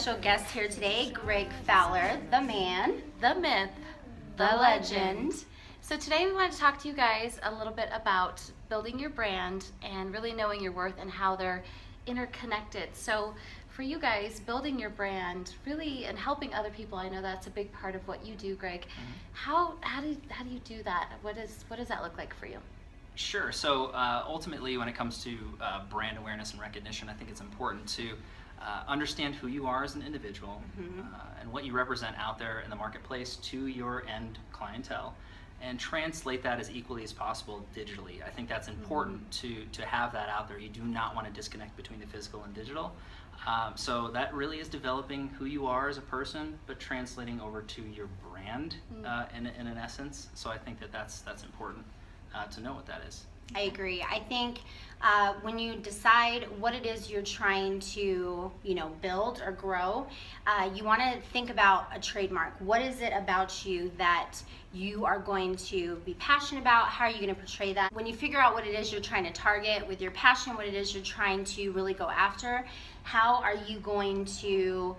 special guest here today, Greg Fowler, the man, the myth, the legend. So today we want to talk to you guys a little bit about building your brand and really knowing your worth and how they're interconnected. So for you guys, building your brand really and helping other people, I know that's a big part of what you do, Greg. How do you do that? What does that look like for you? Sure. So ultimately, when it comes to brand awareness and recognition, I think it's important to understand who you are as an individual and what you represent out there in the marketplace to your end clientele, and translate that as equally as possible digitally. I think that's important to have that out there. You do not want to disconnect between the physical and digital. So that really is developing who you are as a person, but translating over to your brand in an essence. So I think that's important to know what that is. I agree. I think when you decide what it is you're trying to, build or grow, you want to think about a trademark. What is it about you that you are going to be passionate about? How are you going to portray that? When you figure out what it is you're trying to target with your passion, what it is you're trying to really go after, how are you going to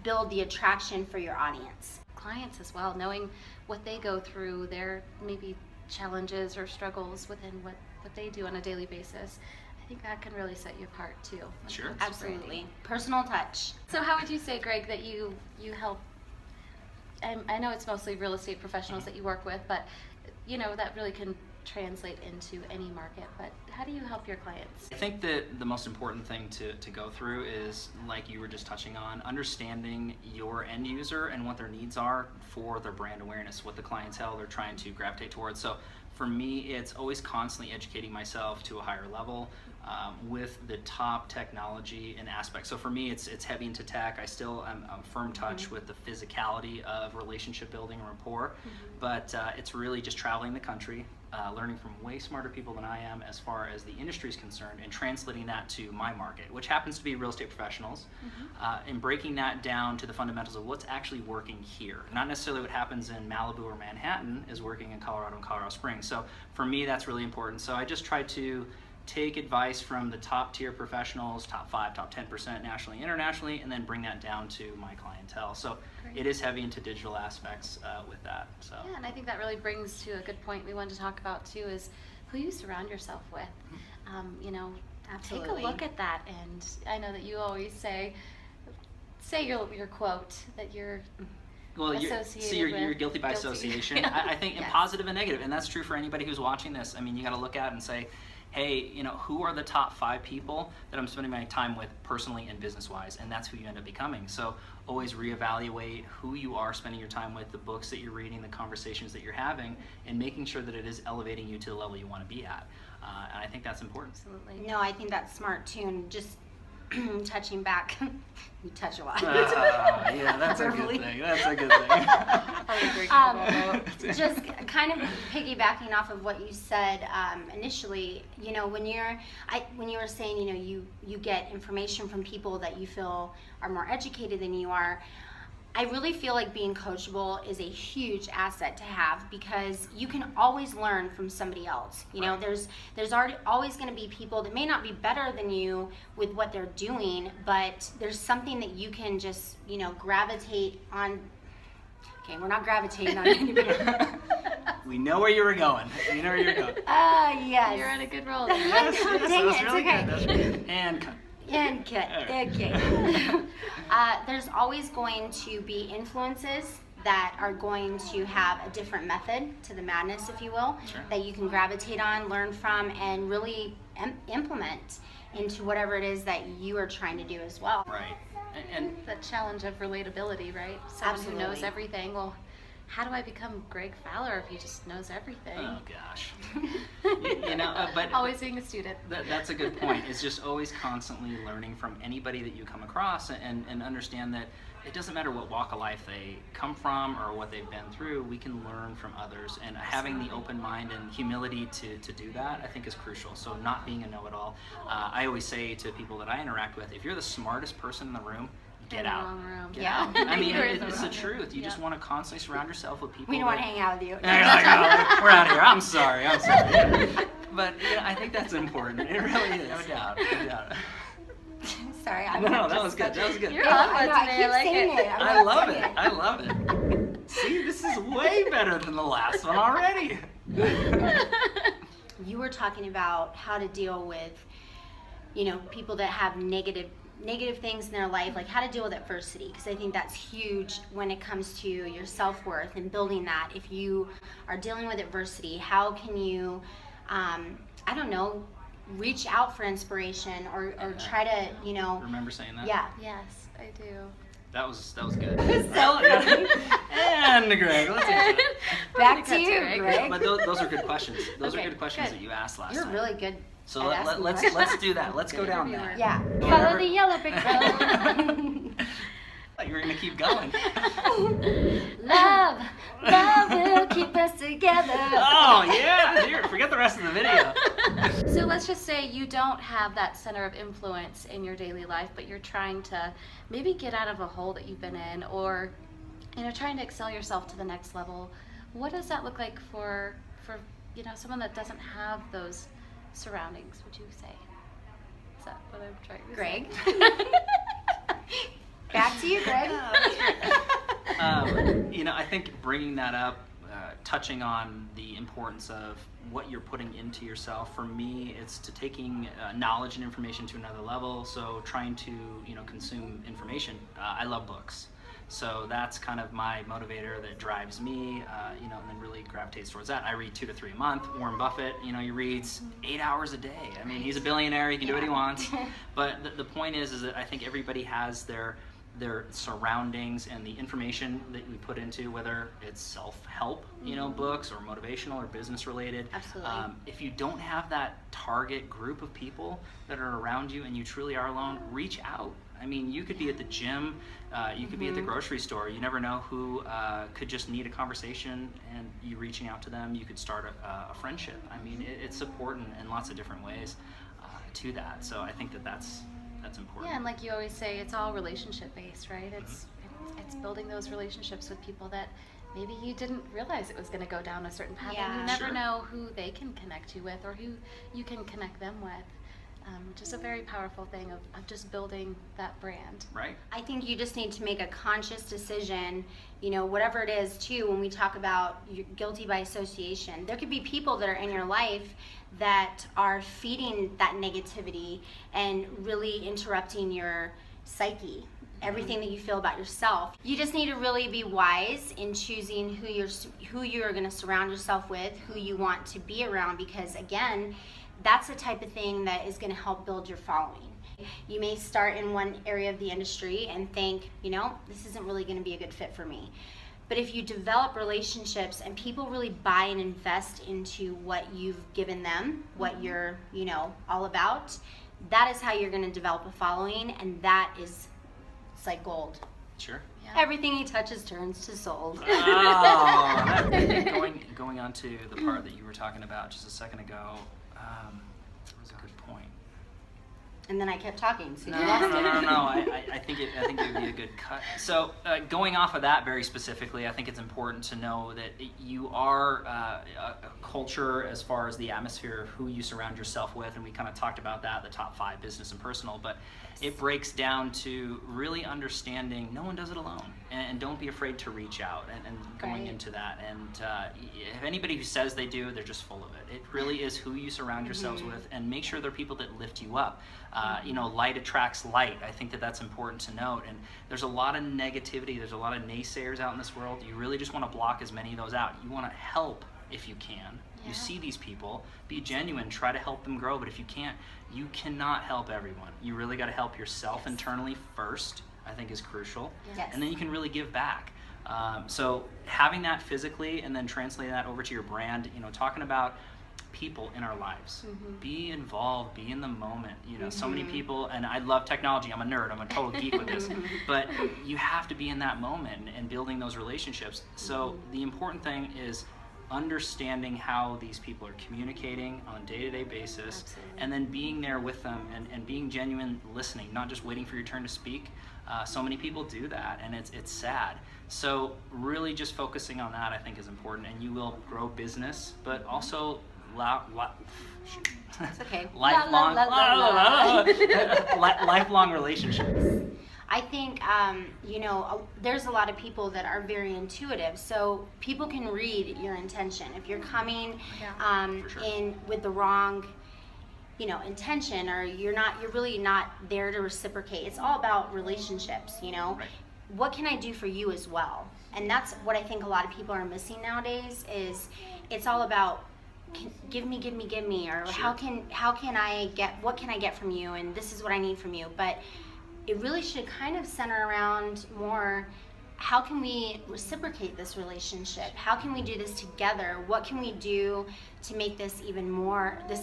build the attraction for your audience? Clients as well, knowing what they go through, their maybe challenges or struggles within what they do on a daily basis. I think that can really set you apart too. Sure. Absolutely. Personal touch. So how would you say, Greg, that you help, I know it's mostly real estate professionals that you work with, but that really can translate into any market, but how do you help your clients? I think that the most important thing to go through is, like you were just touching on, understanding your end user and what their needs are for their brand awareness, what the clientele they're trying to gravitate towards. So for me, it's always constantly educating myself to a higher level with the top technology and aspects. So for me, it's heavy into tech. I still am firm touch with the physicality of relationship building and rapport, but it's really just traveling the country, learning from way smarter people than I am as far as the industry is concerned, and translating that to my market, which happens to be real estate professionals, and breaking that down to the fundamentals of what's actually working here. Not necessarily what happens in Malibu or Manhattan is working in Colorado and Colorado Springs. So for me, that's really important. So I just try to take advice from the top tier professionals, top 5, top 10% nationally, internationally, and then bring that down to my clientele. So it is heavy into digital aspects with that. So yeah, and I think that really brings to a good point we wanted to talk about too, is who you surround yourself with. Absolutely. Take a look at that, and I know that you always say your quote that you're you're guilty by association. Yeah. I think in positive and negative, and that's true for anybody who's watching this. I mean, you got to look at it and say, hey, who are the top 5 people that I'm spending my time with personally and business-wise, and that's who you end up becoming. So always reevaluate who you are spending your time with, the books that you're reading, the conversations that you're having, and making sure that it is elevating you to the level you want to be at. And I think that's important. Absolutely. No, I think that's smart too, and just touching back, you touch a lot. Yeah, that's a good thing. That's a good thing. Just kind of piggybacking off of what you said initially, when you were saying, you get information from people that you feel are more educated than you are. I really feel like being coachable is a huge asset to have, because you can always learn from somebody else. There's always going to be people that may not be better than you with what they're doing, but there's something that you can just, gravitate on. Okay, we're not gravitating on anybody. We know where you were going. Yes. You're on a good roll. Dang it, it's okay. That's good. And cut. And cut. Okay. There's always going to be influences that are going to have a different method to the madness, if you will, that you can gravitate on, learn from, and really implement into whatever it is that you are trying to do as well. Right. And the challenge of relatability, right? Someone Absolutely. who knows everything. Well, how do I become Greg Fowler if he just knows everything? Oh gosh. But always being a student. That's a good point. It's just always constantly learning from anybody that you come across, and understand that it doesn't matter what walk of life they come from or what they've been through. We can learn from others, and having the open mind and humility to do that, I think, is crucial. So not being a know-it-all. I always say to people that I interact with, if you're the smartest person in the room, get out. Get out. I mean, it's the truth. You just want to constantly surround yourself with people. We don't want to hang out with you. You're like, oh, we're out of here. I'm sorry. But I think that's important. It really is. No doubt. Sorry, I'm No, not that just was good. That was good. You're I on know, one today. I keep like saying it. I'm I not love saying it. I love it. See, this is way better than the last one already. You were talking about how to deal with, you know, people that have negative things in their life, like how to deal with adversity, because I think that's huge when it comes to your self-worth and building that. If you are dealing with adversity, how can you, I don't know, reach out for inspiration or try to, you know, Remember saying that? yeah. Yes, I do. That was good. So funny. And Greg, let's get to it. Back to Cut to you, Greg. Greg. But those are good questions. Those Okay, are good questions good. that you asked last You're time. really good. So at asking let's questions. do that. Let's go down interviewer. that. Yeah. Don't Follow ever- the yellow brick road. I thought you were gonna keep going. Love will keep us together. Oh yeah, here, forget the rest of the video. So let's just say you don't have that center of influence in your daily life, but you're trying to maybe get out of a hole that you've been in, or you know, trying to excel yourself to the next level. What does that look like for you know, someone that doesn't have those surroundings? Would you say? Is that what I'm trying to Greg? say? Back to you, Greg. You know, I think bringing that up, touching on the importance of what you're putting into yourself. For me, it's to taking knowledge and information to another level. So trying to, you know, consume information. I love books. So that's kind of my motivator that drives me, you know, and then really gravitates towards that. I read 2 to 3 a month. Warren Buffett, you know, he reads 8 hours a day. I mean, he's a billionaire. He can do what he wants. But the point is that I think everybody has their surroundings and the information that we put into, whether it's self-help, you know, books or motivational or business related. Absolutely. If you don't have that target group of people that are around you and you truly are alone, reach out. I mean, you could be at the gym, you could be at the grocery store. You never know who could just need a conversation, and you reaching out to them, you could start a friendship. I mean, it's important in lots of different ways to that. So I think that's important. Yeah, and like you always say, it's all relationship based, right? It's building those relationships with people that maybe you didn't realize it was going to go down a certain path, and Yeah. you never Sure. know who they can connect you with or who you can connect them with. Which is a very powerful thing of just building that brand. Right? I think you just need to make a conscious decision, you know, whatever it is, too, when we talk about you're guilty by association. There could be people that are in your life that are feeding that negativity and really interrupting your psyche, everything that you feel about yourself. You just need to really be wise in choosing who you're going to surround yourself with, who you want to be around, because, again, that's the type of thing that is going to help build your following. You may start in one area of the industry and think, you know, this isn't really going to be a good fit for me. But if you develop relationships and people really buy and invest into what you've given them, what you're, you know, all about, that is how you're going to develop a following, and that is, it's like gold. Sure. Yeah. Everything he touches turns to sold. Oh, going on to the part that you were talking about just a second ago. That was a good point. And then I kept talking, so you No, lost it. I think it would be a good cut. So going off of that very specifically, I think it's important to know that you are a culture as far as the atmosphere of who you surround yourself with, and we kind of talked about that, the top 5, business and personal, but it breaks down to really understanding no one does it alone, and don't be afraid to reach out and going Right. into that. And if anybody who says they do, they're just full of it. It really is who you surround yourselves with, and make sure they're people that lift you up. You know, light attracts light. I think that's important to note. And there's a lot of negativity. There's a lot of naysayers out in this world. You really just want to block as many of those out. You want to help if you can. Yeah. You see these people, be genuine, try to help them grow. But if you can't, you cannot help everyone. You really got to help yourself internally first, I think is crucial. Yes. And then you can really give back. So having that physically and then translating that over to your brand, you know, talking about people in our lives. Be involved, be in the moment. You know, so many people, and I love technology, I'm a nerd, I'm a total geek with this, but you have to be in that moment and building those relationships. So the important thing is understanding how these people are communicating on a day-to-day basis. Absolutely. And then being there with them and being genuine, listening, not just waiting for your turn to speak. So many people do that, and it's sad. So really just focusing on that, I think, is important, and you will grow business, but also It's okay. lifelong La, la, la, la, la. lifelong relationships. I think, there's a lot of people that are very intuitive, so people can read your intention. If you're coming For sure. in with the wrong, intention, or you're really not there to reciprocate. It's all about relationships, Right. What can I do for you as well? And that's what I think a lot of people are missing nowadays is it's all about give me, or Sure. what can I get from you, and this is what I need from you. But it really should kind of center around more, how can we reciprocate this relationship? How can we do this together? What can we do to make this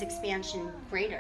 expansion greater?